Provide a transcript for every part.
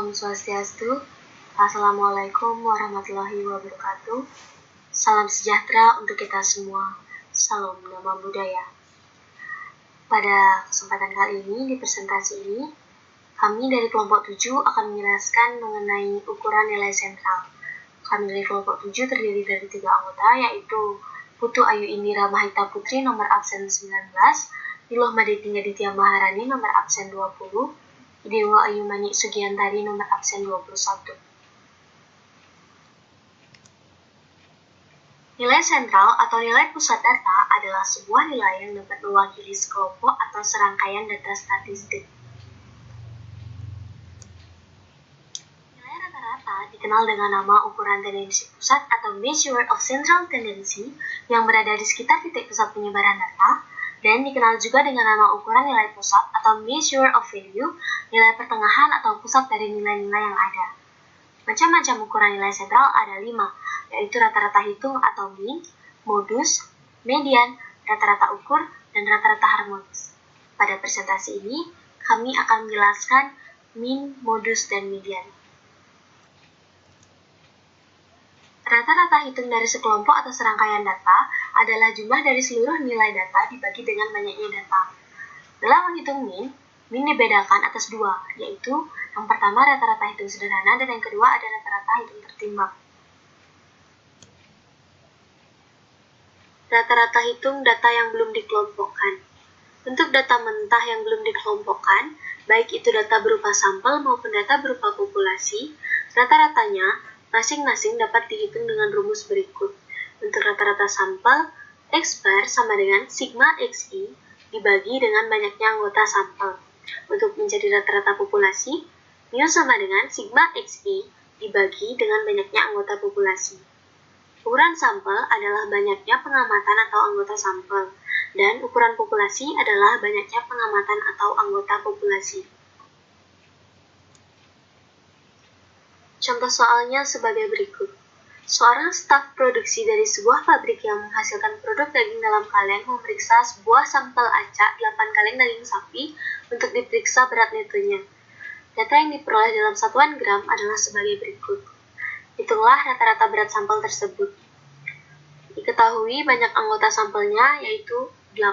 Om Swastiastu. Assalamualaikum warahmatullahi wabarakatuh. Salam sejahtera untuk kita semua. Salam nama budaya. Pada kesempatan kali ini, di presentasi ini, kami dari kelompok 7 akan menjelaskan mengenai ukuran nilai sentral. Kami dari kelompok 7 terdiri dari 3 anggota, yaitu Putu Ayu Indira Mahita Putri nomor absen 19, Niloh Madeti Aditya Maharani nomor absen 20, Dewa Ayu Manik Sugiantari nomor absen 21. Nilai sentral atau nilai pusat data adalah sebuah nilai yang dapat mewakili sekelompok atau serangkaian data statistik. Nilai rata-rata dikenal dengan nama ukuran tendensi pusat atau measure of central tendency yang berada di sekitar titik pusat penyebaran data, dan dikenal juga dengan nama ukuran nilai pusat atau measure of value, nilai pertengahan atau pusat dari nilai-nilai yang ada. Macam-macam ukuran nilai sentral ada 5, yaitu rata-rata hitung atau mean, modus, median, rata-rata ukur, dan rata-rata harmonis. Pada presentasi ini, kami akan menjelaskan mean, modus, dan median. Rata-rata hitung dari sekelompok atau serangkaian data adalah jumlah dari seluruh nilai data dibagi dengan banyaknya data. Dalam menghitung mean dibedakan atas 2, yaitu yang pertama rata-rata hitung sederhana dan yang kedua ada rata-rata hitung tertimbang. Rata-rata hitung data yang belum dikelompokkan. Untuk data mentah yang belum dikelompokkan, baik itu data berupa sampel maupun data berupa populasi, rata-ratanya masing-masing dapat dihitung dengan rumus berikut. Untuk rata-rata sampel, X bar sama dengan sigma XI dibagi dengan banyaknya anggota sampel. Untuk mencari rata-rata populasi, mu sama dengan sigma XI dibagi dengan banyaknya anggota populasi. Ukuran sampel adalah banyaknya pengamatan atau anggota sampel, dan ukuran populasi adalah banyaknya pengamatan atau anggota populasi. Contoh soalnya sebagai berikut. Seorang staf produksi dari sebuah pabrik yang menghasilkan produk daging dalam kaleng memeriksa sebuah sampel acak 8 kaleng daging sapi untuk diperiksa berat netonya. Data yang diperoleh dalam satuan gram adalah sebagai berikut. Hitunglah rata-rata berat sampel tersebut. Diketahui banyak anggota sampelnya yaitu 8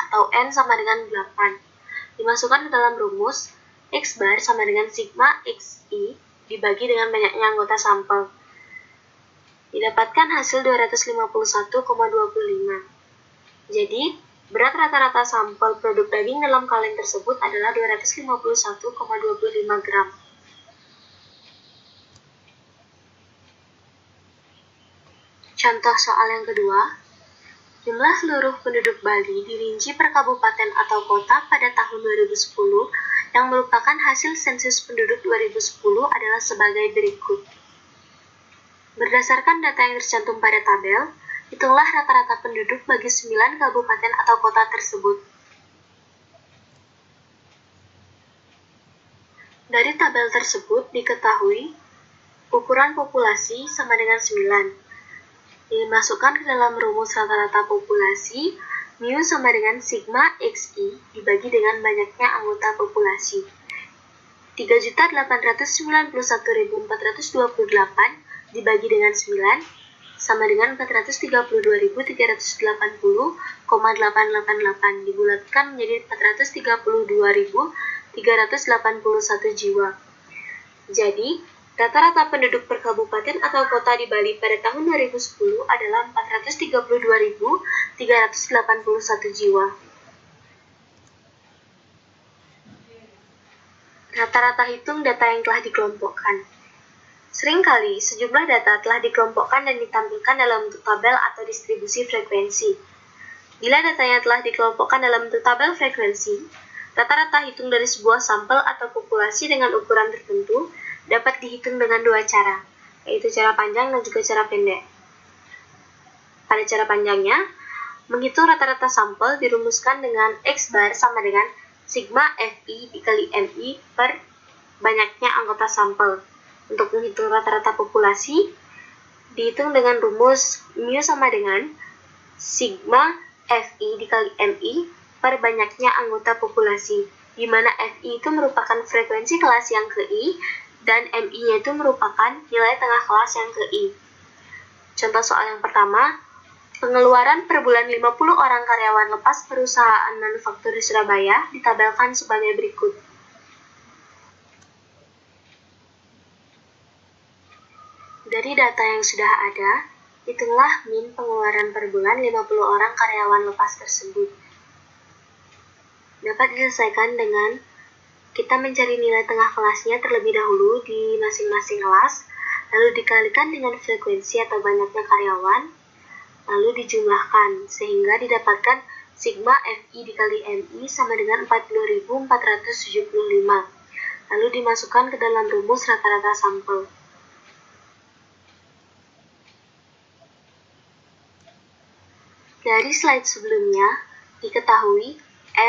atau N sama dengan 8. Dimasukkan ke dalam rumus, X bar sama dengan sigma XI dibagi dengan banyaknya anggota sampel. Didapatkan hasil 251,25. Jadi, berat rata-rata sampel produk daging dalam kaleng tersebut adalah 251,25 gram. Contoh soal yang kedua, jumlah seluruh penduduk Bali dirinci per kabupaten atau kota pada tahun 2010 yang merupakan hasil sensus penduduk 2010 adalah sebagai berikut. Berdasarkan data yang tercantum pada tabel, hitunglah rata-rata penduduk bagi 9 kabupaten atau kota tersebut. Dari tabel tersebut diketahui ukuran populasi sama dengan 9. Dimasukkan ke dalam rumus rata-rata populasi, mu sama dengan sigma XI dibagi dengan banyaknya anggota populasi. 3.891.428 dibagi dengan 9 sama dengan 432.380,888 dibulatkan menjadi 432.381 jiwa. Jadi, rata-rata penduduk per kabupaten atau kota di Bali pada tahun 2010 adalah 432.381 jiwa. Rata-rata hitung data yang telah dikelompokkan. Seringkali, sejumlah data telah dikelompokkan dan ditampilkan dalam bentuk tabel atau distribusi frekuensi. Bila datanya telah dikelompokkan dalam bentuk tabel frekuensi, rata-rata hitung dari sebuah sampel atau populasi dengan ukuran tertentu dapat dihitung dengan 2 cara, yaitu cara panjang dan juga cara pendek. Pada cara panjangnya, menghitung rata-rata sampel dirumuskan dengan X bar sama dengan sigma Fi dikali Mi per banyaknya anggota sampel. Untuk menghitung rata-rata populasi, dihitung dengan rumus mu sama dengan sigma Fi dikali Mi per banyaknya anggota populasi, di mana Fi itu merupakan frekuensi kelas yang ke I dan MI-nya itu merupakan nilai tengah kelas yang ke I. Contoh soal yang pertama, pengeluaran per bulan 50 orang karyawan lepas perusahaan manufaktur di Surabaya ditabelkan sebagai berikut. Dari data yang sudah ada, hitunglah min pengeluaran per bulan 50 orang karyawan lepas tersebut. Dapat diselesaikan dengan kita mencari nilai tengah kelasnya terlebih dahulu di masing-masing kelas, lalu dikalikan dengan frekuensi atau banyaknya karyawan, lalu dijumlahkan, sehingga didapatkan sigma FI dikali MI sama dengan 40.475, lalu dimasukkan ke dalam rumus rata-rata sampel. Dari slide sebelumnya, diketahui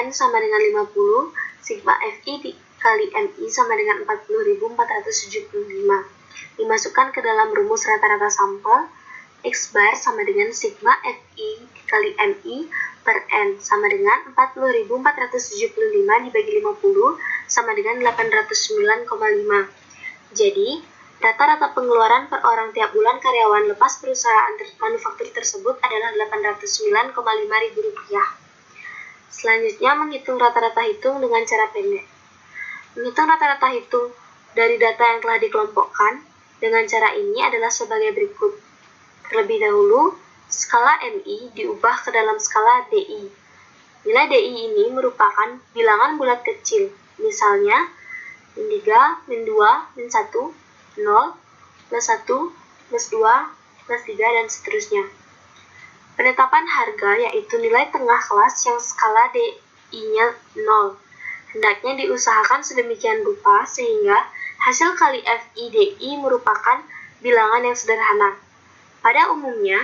N sama dengan 50, sigma FI dikali MI sama dengan 40.475. Dimasukkan ke dalam rumus rata-rata sampel, X bar sama dengan sigma FI dikali MI per N sama dengan 40.475 dibagi 50 sama dengan 809,5. Jadi, rata-rata pengeluaran per orang tiap bulan karyawan lepas perusahaan manufaktur tersebut adalah Rp809,500. Selanjutnya, menghitung rata-rata hitung dengan cara pendek. Menghitung rata-rata hitung dari data yang telah dikelompokkan dengan cara ini adalah sebagai berikut. Terlebih dahulu, skala MI diubah ke dalam skala DI. Nilai DI ini merupakan bilangan bulat kecil, misalnya min 3, min 2, min 1, 0, plus 1, plus 2, plus 3, dan seterusnya. Penetapan harga yaitu nilai tengah kelas yang skala DI-nya 0. Hendaknya diusahakan sedemikian rupa sehingga hasil kali FI DI merupakan bilangan yang sederhana. Pada umumnya,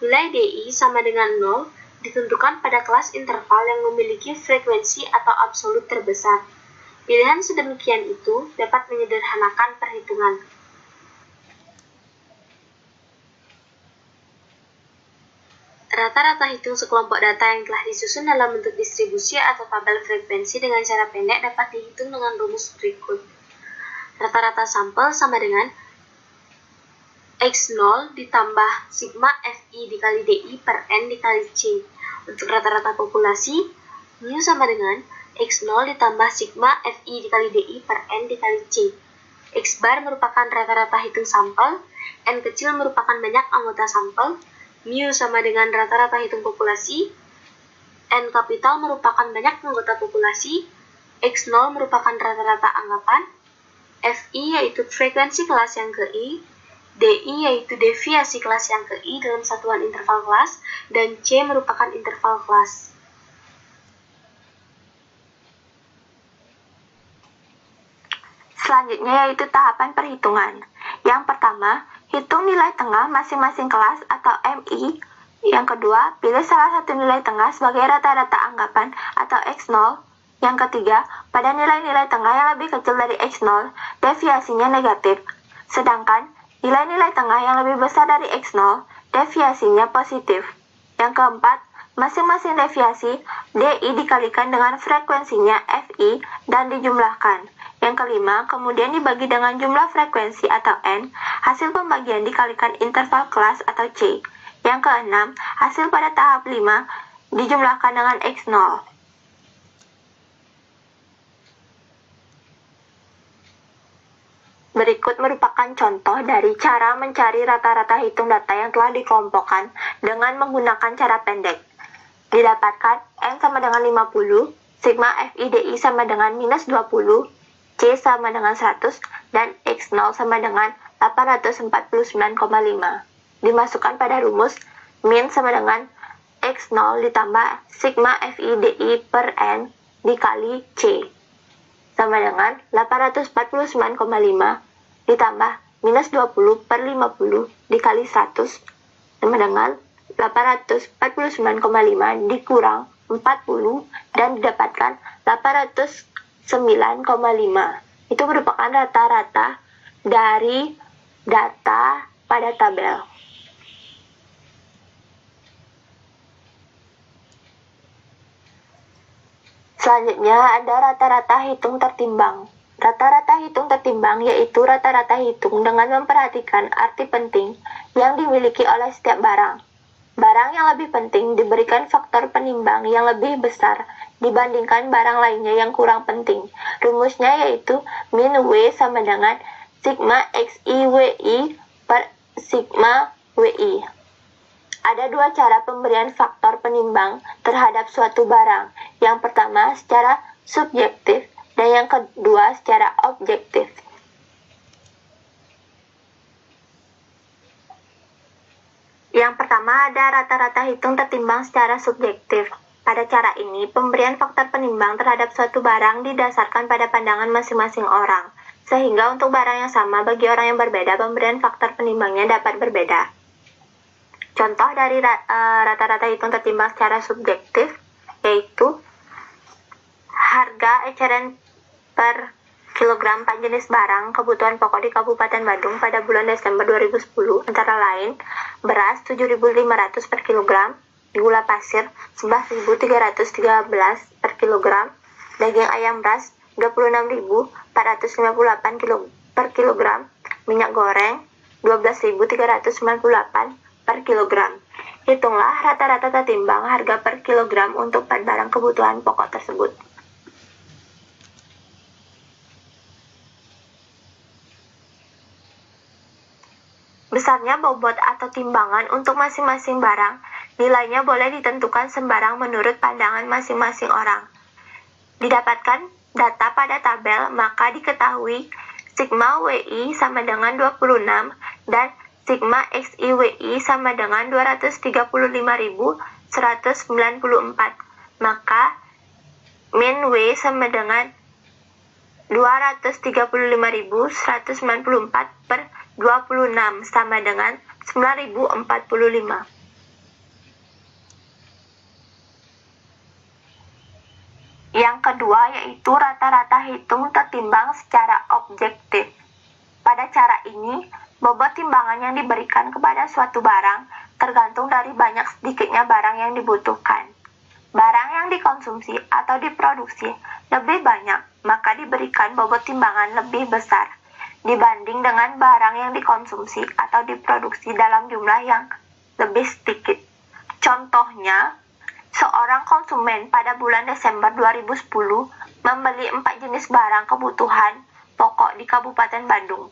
nilai DI sama dengan 0 ditentukan pada kelas interval yang memiliki frekuensi atau absolut terbesar. Pilihan sedemikian itu dapat menyederhanakan perhitungan. Rata-rata hitung sekelompok data yang telah disusun dalam bentuk distribusi atau tabel frekuensi dengan cara pendek dapat dihitung dengan rumus berikut. Rata-rata sampel sama dengan X0 ditambah sigma FI dikali DI per N dikali C. Untuk rata-rata populasi, mu sama dengan X0 ditambah sigma FI dikali DI per N dikali C. X bar merupakan rata-rata hitung sampel, N kecil merupakan banyak anggota sampel, mu sama dengan rata-rata hitung populasi, N kapital merupakan banyak anggota populasi, X0 merupakan rata-rata anggapan, FI yaitu frekuensi kelas yang ke I, DI yaitu deviasi kelas yang ke I dalam satuan interval kelas, dan C merupakan interval kelas. Selanjutnya yaitu tahapan perhitungan. Yang pertama, hitung nilai tengah masing-masing kelas atau MI. Yang kedua, pilih salah satu nilai tengah sebagai rata-rata anggapan atau X0. Yang ketiga, pada nilai-nilai tengah yang lebih kecil dari X0, deviasinya negatif. Sedangkan, nilai-nilai tengah yang lebih besar dari X0, deviasinya positif. Yang keempat, masing-masing deviasi DI dikalikan dengan frekuensinya FI dan dijumlahkan. Yang kelima, kemudian dibagi dengan jumlah frekuensi atau N, hasil pembagian dikalikan interval kelas atau C. Yang keenam, hasil pada tahap 5 dijumlahkan dengan X0. Berikut merupakan contoh dari cara mencari rata-rata hitung data yang telah dikelompokkan dengan menggunakan cara pendek. Didapatkan N sama dengan 50, sigma FI DI sama dengan minus 20, C sama dengan 100, dan X0 sama dengan 849,5. Dimasukkan pada rumus min sama dengan X0 ditambah sigma FI DI per N dikali C sama dengan 849,5 ditambah minus 20 per 50 dikali 100 sama dengan 849,5 dikurang 40 dan didapatkan 809,5. Itu merupakan rata-rata dari data pada tabel. Selanjutnya ada rata-rata hitung tertimbang. Rata-rata hitung tertimbang yaitu rata-rata hitung dengan memperhatikan arti penting yang dimiliki oleh setiap barang. Barang yang lebih penting diberikan faktor penimbang yang lebih besar dibandingkan barang lainnya yang kurang penting. Rumusnya yaitu min W sama dengan sigma XIWI per sigma WI. Ada dua cara pemberian faktor penimbang terhadap suatu barang. Yang pertama secara subjektif dan yang kedua secara objektif. Yang pertama ada rata-rata hitung tertimbang secara subjektif. Pada cara ini, pemberian faktor penimbang terhadap suatu barang didasarkan pada pandangan masing-masing orang. Sehingga untuk barang yang sama bagi orang yang berbeda, pemberian faktor penimbangnya dapat berbeda. Contoh dari rata-rata hitung tertimbang secara subjektif yaitu harga eceran per kilogram 4 jenis barang kebutuhan pokok di Kabupaten Badung pada bulan Desember 2010 antara lain beras 7.500 per kilogram, gula pasir 11.313 per kilogram, daging ayam ras 26.458 per kilogram, minyak goreng 12.398 per kilogram. Hitunglah rata-rata tertimbang harga per kilogram untuk 4 barang kebutuhan pokok tersebut. Besarnya bobot atau timbangan untuk masing-masing barang, nilainya boleh ditentukan sembarang menurut pandangan masing-masing orang. Didapatkan data pada tabel, maka diketahui sigma WI sama dengan 26 dan sigma XIWI sama dengan 235.194. Maka min W sama dengan 235.194 per 26 sama dengan 9.045. Yang kedua yaitu rata-rata hitung tertimbang secara objektif. Pada cara ini, bobot timbangan yang diberikan kepada suatu barang tergantung dari banyak sedikitnya barang yang dibutuhkan. Barang yang dikonsumsi atau diproduksi lebih banyak, maka diberikan bobot timbangan lebih besar dibanding dengan barang yang dikonsumsi atau diproduksi dalam jumlah yang lebih sedikit. Contohnya, seorang konsumen pada bulan Desember 2010 membeli 4 jenis barang kebutuhan pokok di Kabupaten Bandung.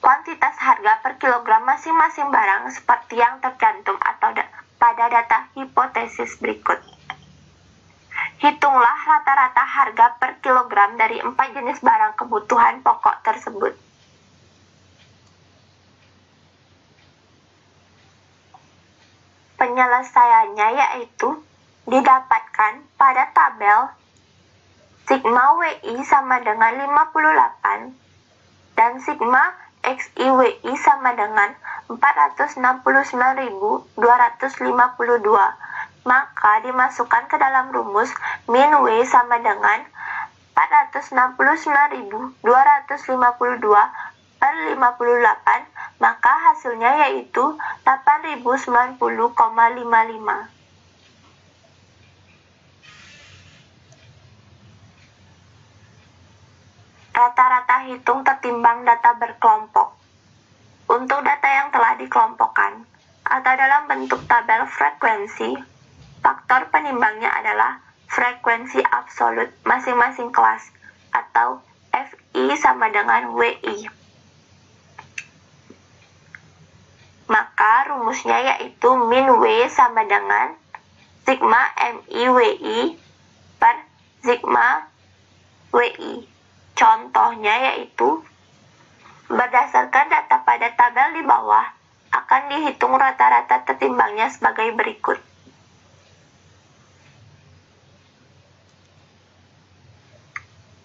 Kuantitas harga per kilogram masing-masing barang seperti yang tercantum atau pada data hipotesis berikut. Hitunglah rata-rata harga per kilogram dari 4 jenis barang kebutuhan pokok tersebut. Penyelesaiannya yaitu didapatkan pada tabel sigma WI sama dengan 58 dan sigma XIWI sama dengan 469.252. Maka dimasukkan ke dalam rumus min W sama dengan 469.252 per 58, maka hasilnya yaitu 8.090,55. Rata-rata hitung tertimbang data berkelompok. Untuk data yang telah dikelompokkan atau dalam bentuk tabel frekuensi, faktor penimbangnya adalah frekuensi absolut masing-masing kelas atau FI sama dengan WI. Maka rumusnya yaitu min W sama dengan sigma MIWI per sigma WI. Contohnya yaitu berdasarkan data pada tabel di bawah akan dihitung rata-rata tertimbangnya sebagai berikut.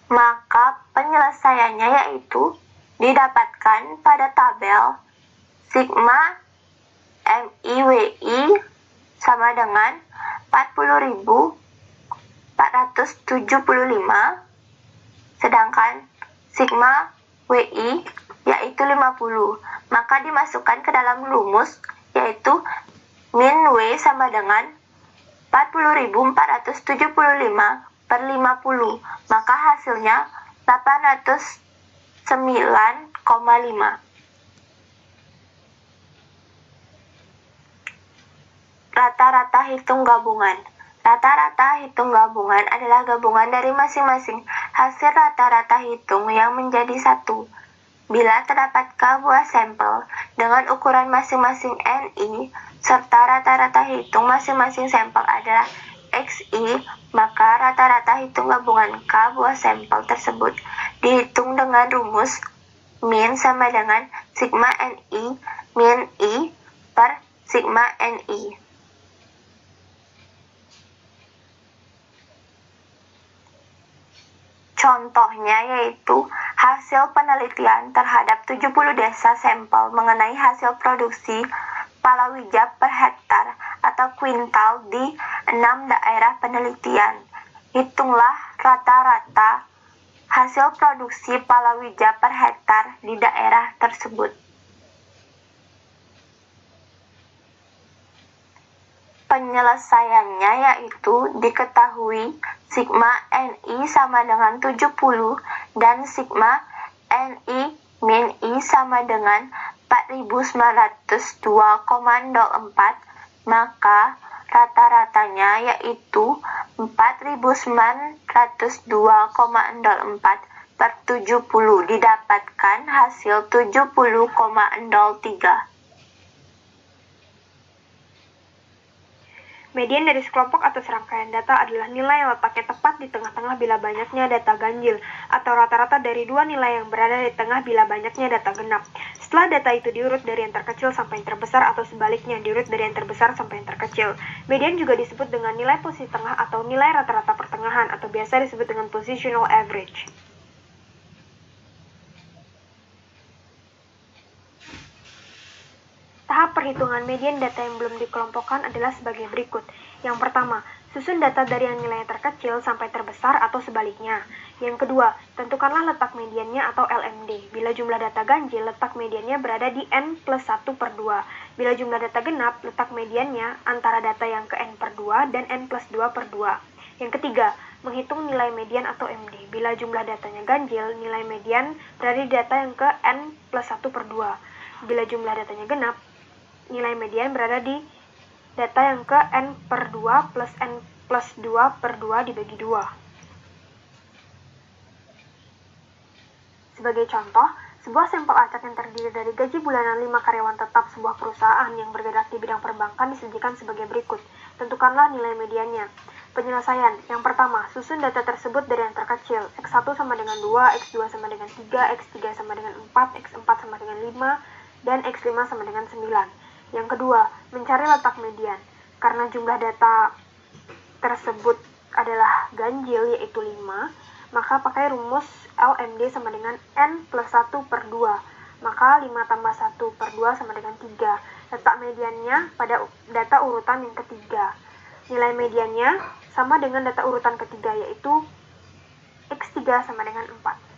Maka penyelesaiannya yaitu didapatkan pada tabel sigma MIWI sama dengan 40.475, sedangkan sigma WI yaitu 50. Maka dimasukkan ke dalam rumus yaitu min W sama dengan 40.475 per 50. Maka hasilnya 809,5. Rata-rata hitung gabungan. Rata-rata hitung gabungan adalah gabungan dari masing-masing hasil rata-rata hitung yang menjadi satu. Bila terdapat K buah sampel dengan ukuran masing-masing NI, serta rata-rata hitung masing-masing sampel adalah XI, maka rata-rata hitung gabungan K buah sampel tersebut dihitung dengan rumus min sama dengan sigma NI min I per sigma NI. Contohnya yaitu hasil penelitian terhadap 70 desa sampel mengenai hasil produksi palawija per hektar atau kuintal di 6 daerah penelitian. Hitunglah rata-rata hasil produksi palawija per hektar di daerah tersebut. Penyelesaiannya yaitu diketahui sigma NI sama dengan 70 dan sigma NI min I sama dengan 4902,04, maka rata-ratanya yaitu 4902,04 per 70 didapatkan hasil 70,03. Median dari sekelompok atau serangkaian data adalah nilai yang letaknya tepat di tengah-tengah bila banyaknya data ganjil, atau rata-rata dari dua nilai yang berada di tengah bila banyaknya data genap. Setelah data itu diurut dari yang terkecil sampai yang terbesar atau sebaliknya diurut dari yang terbesar sampai yang terkecil. Median juga disebut dengan nilai posisi tengah atau nilai rata-rata pertengahan, atau biasa disebut dengan positional average. Tahap perhitungan median data yang belum dikelompokkan adalah sebagai berikut. Yang pertama, susun data dari yang nilainya terkecil sampai terbesar atau sebaliknya. Yang kedua, tentukanlah letak mediannya atau LMD. Bila jumlah data ganjil, letak mediannya berada di N plus 1 per 2. Bila jumlah data genap, letak mediannya antara data yang ke N per 2 dan N plus 2 per 2. Yang ketiga, menghitung nilai median atau MD. Bila jumlah datanya ganjil, nilai median berada di data yang ke N plus 1 per 2. Bila jumlah datanya genap, nilai median berada di data yang ke N per 2 plus N plus 2 per 2 dibagi 2. Sebagai contoh, sebuah sampel acak yang terdiri dari gaji bulanan 5 karyawan tetap sebuah perusahaan yang bergerak di bidang perbankan disajikan sebagai berikut. Tentukanlah nilai mediannya. Penyelesaian. Yang pertama, susun data tersebut dari yang terkecil. X1 sama dengan 2, X2 sama dengan 3, X3 sama dengan 4, X4 sama dengan 5, dan X5 sama dengan 9. Yang kedua, mencari letak median. Karena jumlah data tersebut adalah ganjil yaitu 5, maka pakai rumus LMD sama dengan N plus 1 per 2. Maka 5 tambah 1 per 2 sama dengan 3. Letak mediannya pada data urutan yang ketiga. Nilai mediannya sama dengan data urutan ketiga yaitu X3 sama dengan 4.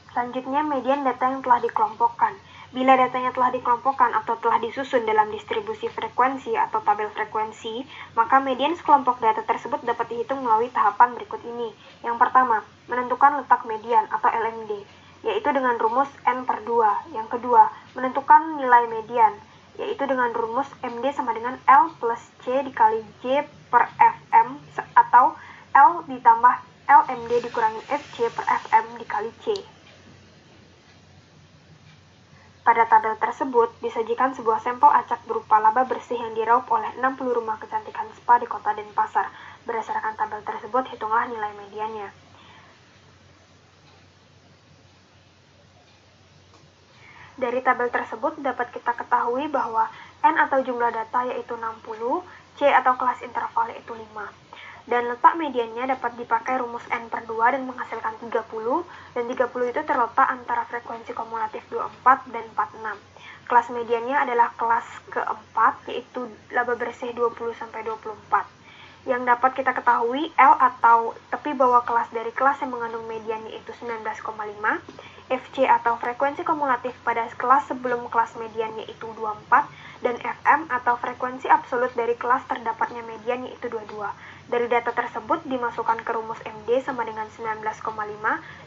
Selanjutnya, median data yang telah dikelompokkan. Bila datanya telah dikelompokkan atau telah disusun dalam distribusi frekuensi atau tabel frekuensi, maka median sekelompok data tersebut dapat dihitung melalui tahapan berikut ini. Yang pertama, menentukan letak median atau LMD, yaitu dengan rumus N per 2. Yang kedua, menentukan nilai median, yaitu dengan rumus MD sama dengan L plus C dikali J per FM, atau L ditambah LMD dikurangi FC per FM dikali C. Pada tabel tersebut, disajikan sebuah sampel acak berupa laba bersih yang diraup oleh 60 rumah kecantikan spa di kota Denpasar. Berdasarkan tabel tersebut, hitunglah nilai mediannya. Dari tabel tersebut dapat kita ketahui bahwa N atau jumlah data yaitu 60, C atau kelas interval yaitu 5. Dan letak mediannya dapat dipakai rumus N per 2 dan menghasilkan 30, dan 30 itu terletak antara frekuensi kumulatif 24 dan 46. Kelas mediannya adalah kelas keempat, yaitu laba bersih 20-24. Yang dapat kita ketahui, L atau tepi bawah kelas dari kelas yang mengandung median yaitu 19,5, FC atau frekuensi kumulatif pada kelas sebelum kelas median yaitu 24, dan FM atau frekuensi absolut dari kelas terdapatnya median yaitu 22. Dari data tersebut dimasukkan ke rumus MD sama dengan 19,5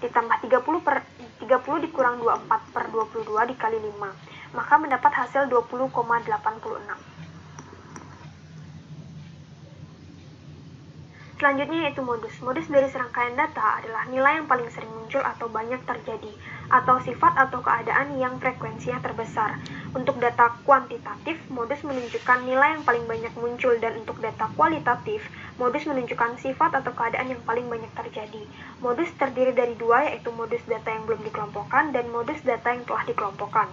ditambah 30 dikurang 24 per 22 dikali 5, maka mendapat hasil 20,86. Selanjutnya yaitu modus. Modus dari serangkaian data adalah nilai yang paling sering muncul atau banyak terjadi, atau sifat atau keadaan yang frekuensinya terbesar. Untuk data kuantitatif, modus menunjukkan nilai yang paling banyak muncul, dan untuk data kualitatif, modus menunjukkan sifat atau keadaan yang paling banyak terjadi. Modus terdiri dari dua, yaitu modus data yang belum dikelompokkan dan modus data yang telah dikelompokkan.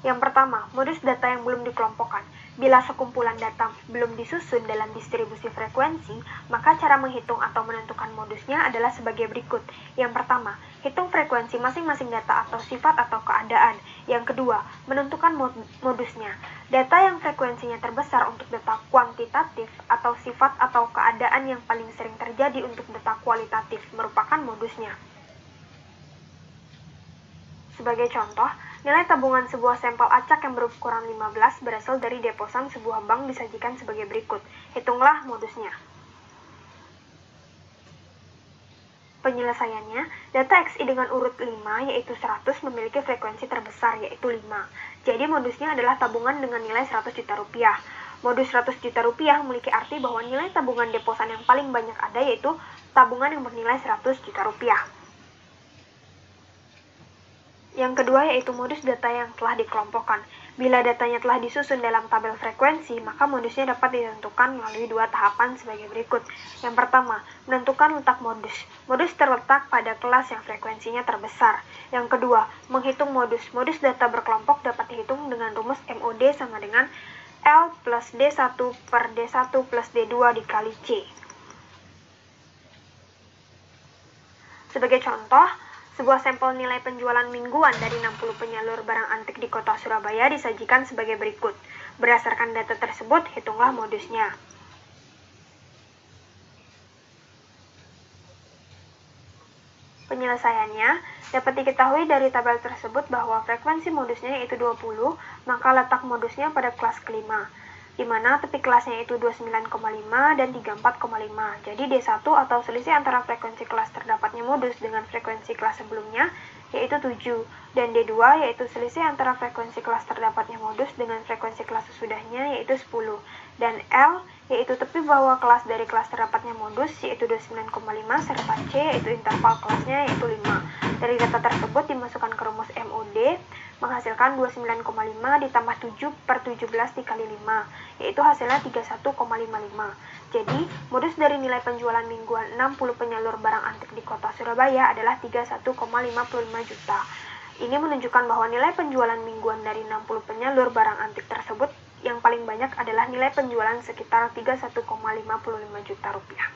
Yang pertama, modus data yang belum dikelompokkan. Bila sekumpulan data belum disusun dalam distribusi frekuensi, maka cara menghitung atau menentukan modusnya adalah sebagai berikut. Yang pertama, hitung frekuensi masing-masing data atau sifat atau keadaan. Yang kedua, menentukan modusnya. Data yang frekuensinya terbesar untuk data kuantitatif atau sifat atau keadaan yang paling sering terjadi untuk data kualitatif merupakan modusnya. Sebagai contoh, nilai tabungan sebuah sampel acak yang berukuran 15 berasal dari deposan sebuah bank disajikan sebagai berikut. Hitunglah modusnya. Penyelesaiannya, data XI dengan urut 5 yaitu 100 memiliki frekuensi terbesar yaitu 5. Jadi modusnya adalah tabungan dengan nilai 100 juta rupiah. Modus 100 juta rupiah memiliki arti bahwa nilai tabungan deposan yang paling banyak ada yaitu tabungan yang bernilai 100 juta rupiah. Yang kedua yaitu modus data yang telah dikelompokkan. Bila datanya telah disusun dalam tabel frekuensi, maka modusnya dapat ditentukan melalui dua tahapan sebagai berikut. Yang pertama, menentukan letak modus. Modus terletak pada kelas yang frekuensinya terbesar. Yang kedua, menghitung modus. Modus data berkelompok dapat dihitung dengan rumus MOD sama dengan L plus D1 per D1 plus D2 dikali C. Sebagai contoh, sebuah sampel nilai penjualan mingguan dari 60 penyalur barang antik di kota Surabaya disajikan sebagai berikut. Berdasarkan data tersebut, hitunglah modusnya. Penyelesaiannya dapat diketahui dari tabel tersebut bahwa frekuensi modusnya yaitu 20, maka letak modusnya pada kelas kelima, di mana tepi kelasnya itu 29,5 dan 34,5. Jadi D1 atau selisih antara frekuensi kelas terdapatnya modus dengan frekuensi kelas sebelumnya yaitu 7, dan D2 yaitu selisih antara frekuensi kelas terdapatnya modus dengan frekuensi kelas sesudahnya yaitu 10, dan L yaitu tepi bawah kelas dari kelas terdapatnya modus yaitu 29,5 serta C yaitu interval kelasnya yaitu 5. Dari data tersebut dimasukkan ke rumus MOD menghasilkan 29,5 ditambah 7 per 17 dikali 5, yaitu hasilnya 31,55. Jadi, modus dari nilai penjualan mingguan 60 penyalur barang antik di kota Surabaya adalah 31,55 juta. Ini menunjukkan bahwa nilai penjualan mingguan dari 60 penyalur barang antik tersebut yang paling banyak adalah nilai penjualan sekitar 31,55 juta rupiah.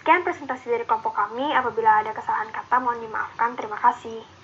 Sekian presentasi dari kelompok kami. Apabila ada kesalahan kata, mohon dimaafkan. Terima kasih.